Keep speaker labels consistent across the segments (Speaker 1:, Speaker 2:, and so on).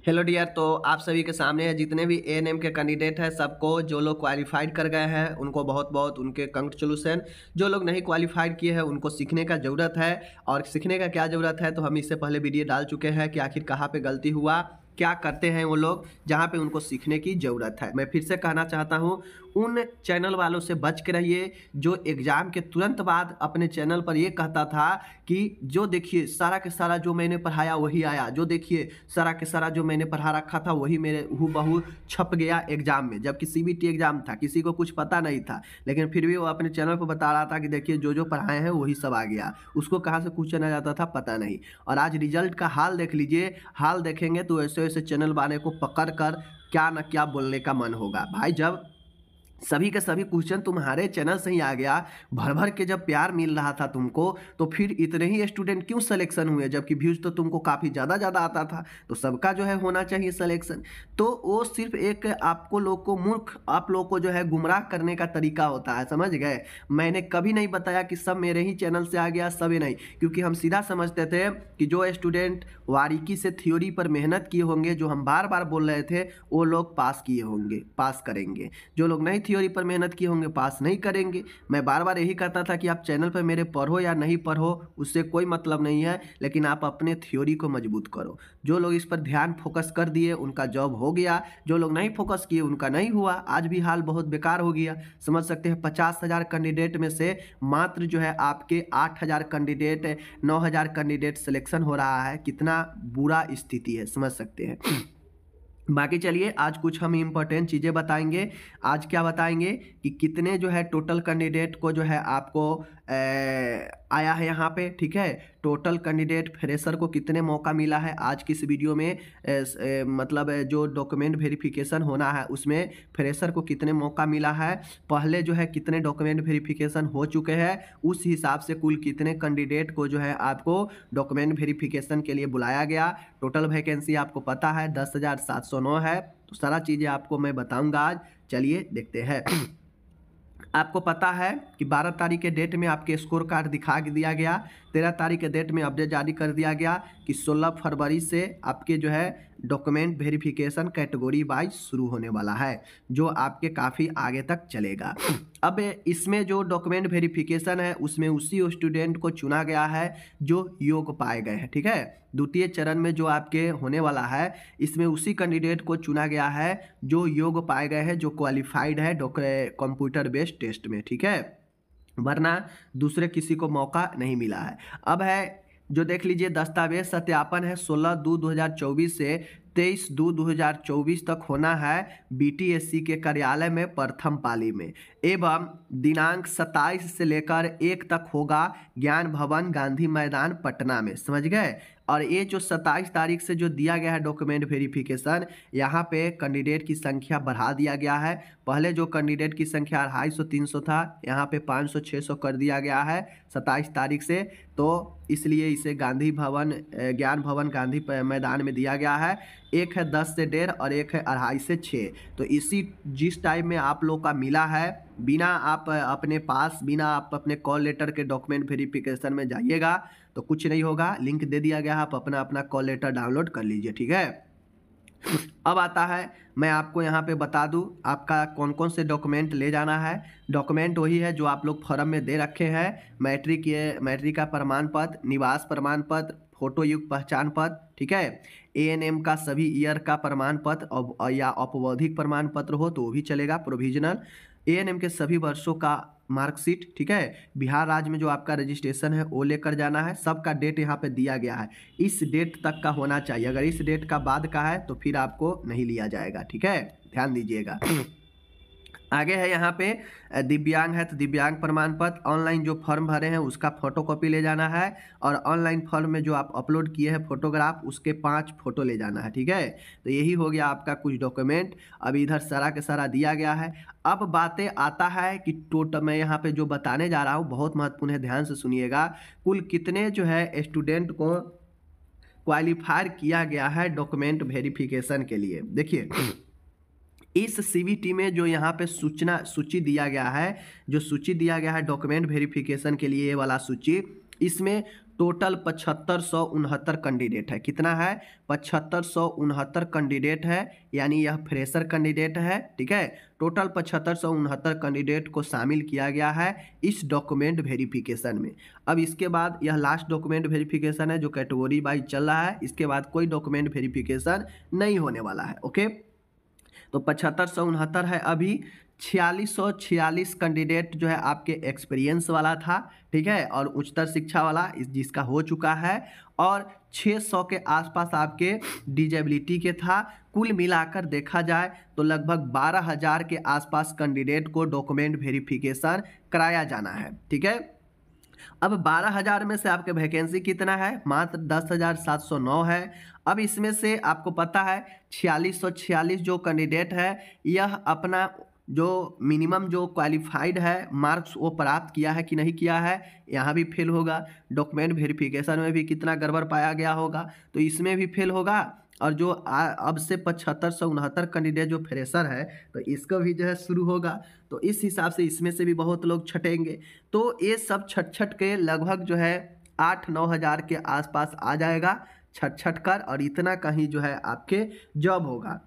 Speaker 1: Hello dear. तो आप सभी के सामने है जितने भी एएनएम के कैंडिडेट हैं, सबको जो लोग क्वालिफाइड कर गए हैं उनको बहुत बहुत उनके कंग्रेचुलेसन। जो लोग नहीं क्वालिफाइड किए हैं उनको सीखने का ज़रूरत है। और सीखने का क्या ज़रूरत है, तो हम इससे पहले वीडियो डाल चुके हैं कि आखिर कहाँ पे गलती हुआ, क्या करते हैं वो लोग, जहाँ पे उनको सीखने की ज़रूरत है। मैं फिर से कहना चाहता हूँ, उन चैनल वालों से बच के रहिए जो एग्ज़ाम के तुरंत बाद अपने चैनल पर ये कहता था कि जो देखिए सारा के सारा जो मैंने पढ़ाया वही आया, जो देखिए सारा के सारा जो मैंने पढ़ा रखा था वही मेरे हूबहू छप गया एग्ज़ाम में। जबकि सीबीटी एग्ज़ाम था, किसी को कुछ पता नहीं था, लेकिन फिर भी वो अपने चैनल पर बता रहा था कि देखिए जो जो पढ़ाए हैं वही सब आ गया। उसको कहाँ से पूछना जाता था पता नहीं। और आज रिजल्ट का हाल देख लीजिए। हाल देखेंगे तो ऐसे ऐसे चैनल वाले को पकड़ कर क्या न क्या बोलने का मन होगा। भाई, जब सभी के सभी क्वेश्चन तुम्हारे चैनल से ही आ गया, भर भर के जब प्यार मिल रहा था तुमको, तो फिर इतने ही स्टूडेंट क्यों सिलेक्शन हुए? जबकि व्यूज तो तुमको काफ़ी ज़्यादा आता था, तो सबका जो है होना चाहिए सिलेक्शन। तो वो सिर्फ एक आपको लोग को मूर्ख, आप लोग को जो है गुमराह करने का तरीका होता है, समझ गए? मैंने कभी नहीं बताया कि सब मेरे ही चैनल से आ गया, सब ही नहीं। क्योंकि हम सीधा समझते थे कि जो स्टूडेंट बारीकी से थ्योरी पर मेहनत किए होंगे, जो हम बार बार बोल रहे थे, वो लोग पास किए होंगे, पास करेंगे। जो लोग नहीं थ्योरी पर मेहनत किए होंगे पास नहीं करेंगे। मैं बार बार यही कहता था कि आप चैनल पर मेरे पढ़ो या नहीं पढ़ो, उससे कोई मतलब नहीं है, लेकिन आप अपने थ्योरी को मजबूत करो। जो लोग इस पर ध्यान फोकस कर दिए उनका जॉब हो गया, जो लोग नहीं फोकस किए उनका नहीं हुआ। आज भी हाल बहुत बेकार हो गया। समझ सकते हैं 50,000 कैंडिडेट में से मात्र जो है आपके 8,000 कैंडिडेट, 9,000 कैंडिडेट सिलेक्शन हो रहा है। कितना बुरा स्थिति है, समझ सकते हैं। बाकी चलिए, आज कुछ हम इम्पोर्टेंट चीज़ें बताएंगे। आज क्या बताएंगे कि कितने जो है टोटल कैंडिडेट को जो है आपको आया है यहाँ पे, ठीक है। टोटल कैंडिडेट फ्रेशर को कितने मौका मिला है आज की इस वीडियो में, मतलब जो डॉक्यूमेंट वेरिफिकेशन होना है उसमें फ्रेशर को कितने मौका मिला है, पहले जो है कितने डॉक्यूमेंट वेरिफिकेशन हो चुके हैं, उस हिसाब से कुल कितने कैंडिडेट को जो है आपको डॉक्यूमेंट वेरिफिकेशन के लिए बुलाया गया। टोटल वैकेंसी आपको पता है 10,709 है। तो सारा चीज़ें आपको मैं बताऊंगा आज। चलिए देखते हैं। आपको पता है कि 12 तारीख के डेट में आपके स्कोर कार्ड दिखा दिया गया। 13 तारीख के डेट में अपडेट जारी कर दिया गया कि 16 फरवरी से आपके जो है डॉक्यूमेंट वेरिफिकेशन कैटेगरी वाइज शुरू होने वाला है, जो आपके काफ़ी आगे तक चलेगा। अब इसमें जो डॉक्यूमेंट वेरिफिकेशन है उसमें उसी स्टूडेंट को चुना गया है जो योग्य पाए गए हैं, ठीक है। द्वितीय चरण में जो आपके होने वाला है इसमें उसी कैंडिडेट को चुना गया है जो योग्य पाए गए हैं, जो क्वालिफाइड है कंप्यूटर बेस्ड टेस्ट में, ठीक है। वरना दूसरे किसी को मौका नहीं मिला है। अब है जो देख लीजिए, दस्तावेज सत्यापन है 16/2/2024 से 23/2/2024 तक होना है बीटीएससी के कार्यालय में प्रथम पाली में, एवं दिनांक 27 से लेकर 1 तक होगा ज्ञान भवन गांधी मैदान पटना में, समझ गए। और ये जो 27 तारीख से जो दिया गया है डॉक्यूमेंट वेरिफिकेशन, यहाँ पे कैंडिडेट की संख्या बढ़ा दिया गया है। पहले जो कैंडिडेट की संख्या 250-300 था, यहाँ पे 500-600 कर दिया गया है 27 तारीख से। तो इसलिए इसे गांधी भवन, ज्ञान भवन गांधी मैदान में दिया गया है। एक है 10 से 1.5 और एक है 2.5 से 6। तो इसी जिस टाइम में आप लोग का मिला है, बिना आप अपने पास, बिना आप अपने कॉल लेटर के डॉक्यूमेंट वेरिफिकेशन में जाइएगा तो कुछ नहीं होगा। लिंक दे दिया गया है, आप अपना अपना कॉल लेटर डाउनलोड कर लीजिए, ठीक है। अब आता है, मैं आपको यहाँ पे बता दूँ आपका कौन कौन से डॉक्यूमेंट ले जाना है। डॉक्यूमेंट वही है जो आप लोग फॉर्म में दे रखे हैं। मैट्रिक का प्रमाण पत्र, निवास प्रमाण पत्र, फोटो युक्त पहचान पत्र, ठीक है। एएनएम का सभी ईयर का प्रमाण पत्र या औपबौधिक प्रमाण पत्र हो तो वो भी चलेगा, प्रोविजनल। एएनएम के सभी वर्षों का मार्कशीट, ठीक है। बिहार राज्य में जो आपका रजिस्ट्रेशन है वो लेकर जाना है। सबका डेट यहाँ पे दिया गया है, इस डेट तक का होना चाहिए। अगर इस डेट का बाद का है तो फिर आपको नहीं लिया जाएगा, ठीक है, ध्यान दीजिएगा। आगे है यहाँ पे दिव्यांग है तो दिव्यांग प्रमाण पत्र, ऑनलाइन जो फॉर्म भरे हैं उसका फोटोकॉपी ले जाना है, और ऑनलाइन फॉर्म में जो आप अपलोड किए हैं फोटोग्राफ, उसके 5 फोटो ले जाना है, ठीक है। तो यही हो गया आपका कुछ डॉक्यूमेंट। अब इधर सारा के सारा दिया गया है। अब बातें आता है कि टोटल मैं यहाँ पे जो बताने जा रहा हूँ बहुत महत्वपूर्ण है, ध्यान से सुनिएगा। कुल कितने जो है स्टूडेंट को क्वालिफाई किया गया है डॉक्यूमेंट वेरिफिकेशन के लिए। देखिए, इस सीबीटी में जो यहाँ पे सूची दिया गया है, जो सूची दिया गया है डॉक्यूमेंट वेरिफिकेशन के लिए, ये वाला सूची, इसमें टोटल 7569 कैंडिडेट है। कितना है? 7569 कैंडिडेट है, यानी यह फ्रेशर कैंडिडेट है। ठीक है, टोटल 7569 कैंडिडेट को शामिल किया गया है इस डॉक्यूमेंट वेरिफिकेशन में। अब इसके बाद यह लास्ट डॉक्यूमेंट वेरिफिकेशन है जो कैटेगरी वाइज चल रहा है। इसके बाद कोई डॉक्यूमेंट वेरिफिकेशन नहीं होने वाला है। ओके, तो 7569 है। अभी 4646 कैंडिडेट जो है आपके एक्सपीरियंस वाला था। ठीक है, और उच्चतर शिक्षा वाला जिसका हो चुका है, और 600 के आसपास आपके डिजेबिलिटी के था। कुल मिलाकर देखा जाए तो लगभग 12,000 के आसपास कैंडिडेट को डॉक्यूमेंट वेरिफिकेशन कराया जाना है। ठीक है, अब 12,000 में से आपके वैकेंसी कितना है? मात्र 10,709 है। अब इसमें से आपको पता है 4646 जो कैंडिडेट है, यह अपना जो मिनिमम जो क्वालिफाइड है मार्क्स वो प्राप्त किया है कि नहीं किया है, यहाँ भी फेल होगा। डॉक्यूमेंट वेरिफिकेशन में भी कितना गड़बड़ पाया गया होगा, तो इसमें भी फेल होगा। और जो अब से 7569 कैंडिडेट जो फ्रेशर है, तो इसका भी जो है शुरू होगा, तो इस हिसाब से इसमें से भी बहुत लोग छटेंगे। तो ये सब छट के लगभग जो है 8-9 हज़ार के आसपास आ जाएगा छट कर, और इतना कहीं जो है आपके जॉब होगा।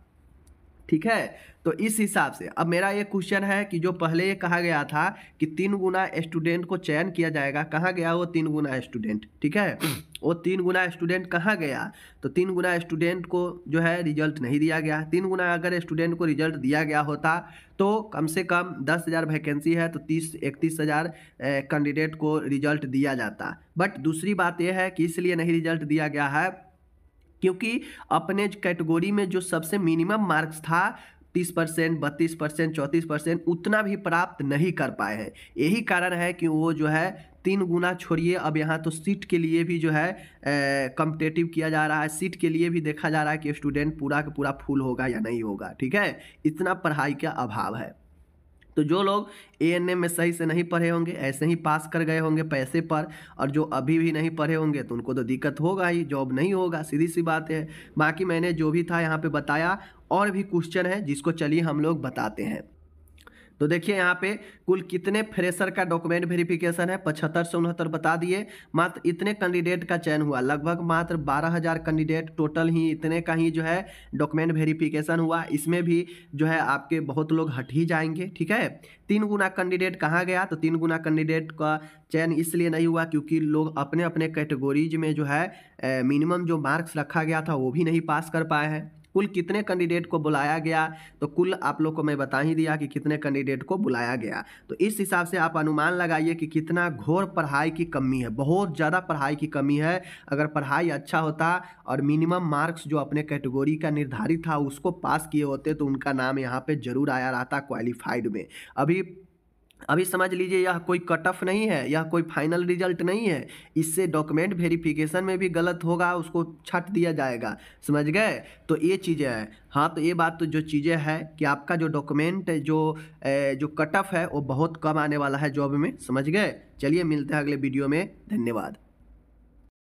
Speaker 1: ठीक है, तो इस हिसाब से अब मेरा ये क्वेश्चन है कि जो पहले ये कहा गया था कि 3 गुना स्टूडेंट को चयन किया जाएगा, कहाँ गया वो 3 गुना स्टूडेंट? ठीक है, वो 3 गुना स्टूडेंट कहाँ गया? तो 3 गुना स्टूडेंट को जो है रिजल्ट नहीं दिया गया। 3 गुना अगर स्टूडेंट को रिजल्ट दिया गया होता तो कम से कम 10,000 वैकेंसी है तो 30-31,000 कैंडिडेट को रिजल्ट दिया जाता। बट दूसरी बात यह है कि इसलिए नहीं रिजल्ट दिया गया है क्योंकि अपने कैटेगरी में जो सबसे मिनिमम मार्क्स था 30%, 32%, 34%, उतना भी प्राप्त नहीं कर पाए हैं। यही कारण है कि वो जो है 3 गुना छोड़िए, अब यहाँ तो सीट के लिए भी जो है कॉम्पिटेटिव किया जा रहा है। सीट के लिए भी देखा जा रहा है कि स्टूडेंट पूरा का पूरा फुल होगा या नहीं होगा। ठीक है, इतना पढ़ाई का अभाव है। तो जो लोग एएनएम में सही से नहीं पढ़े होंगे, ऐसे ही पास कर गए होंगे पैसे पर, और जो अभी भी नहीं पढ़े होंगे तो उनको तो दिक्कत होगा ही, जॉब नहीं होगा, सीधी सी बात है। बाकी मैंने जो भी था यहाँ पे बताया, और भी क्वेश्चन है जिसको चलिए हम लोग बताते हैं। तो देखिए यहाँ पे कुल कितने फ्रेशर का डॉक्यूमेंट वेरिफिकेशन है, 7569 बता दिए। मात्र इतने कैंडिडेट का चयन हुआ, लगभग मात्र 12,000 कैंडिडेट टोटल ही इतने का ही जो है डॉक्यूमेंट वेरिफिकेशन हुआ। इसमें भी जो है आपके बहुत लोग हट ही जाएंगे। ठीक है, 3 गुना कैंडिडेट कहाँ गया? तो 3 गुना कैंडिडेट का चयन इसलिए नहीं हुआ क्योंकि लोग अपने अपने कैटेगरीज में जो है मिनिमम जो मार्क्स रखा गया था वो भी नहीं पास कर पाए हैं। कुल कितने कैंडिडेट को बुलाया गया? तो कुल आप लोग को मैं बता ही दिया कि कितने कैंडिडेट को बुलाया गया। तो इस हिसाब से आप अनुमान लगाइए कि कितना घोर पढ़ाई की कमी है, बहुत ज़्यादा पढ़ाई की कमी है। अगर पढ़ाई अच्छा होता और मिनिमम मार्क्स जो अपने कैटेगरी का निर्धारित था उसको पास किए होते तो उनका नाम यहाँ पे जरूर आया रहता क्वालिफाइड में। अभी समझ लीजिए यह कोई कट ऑफ नहीं है, यह कोई फाइनल रिजल्ट नहीं है। इससे डॉक्यूमेंट वेरिफिकेशन में भी गलत होगा, उसको छट दिया जाएगा। समझ गए? तो ये चीज़ें हैं। हाँ, तो ये बात तो जो चीज़ें हैं कि आपका जो डॉक्यूमेंट जो कट ऑफ है वो बहुत कम आने वाला है जॉब में। समझ गए? चलिए मिलते हैं अगले वीडियो में। धन्यवाद।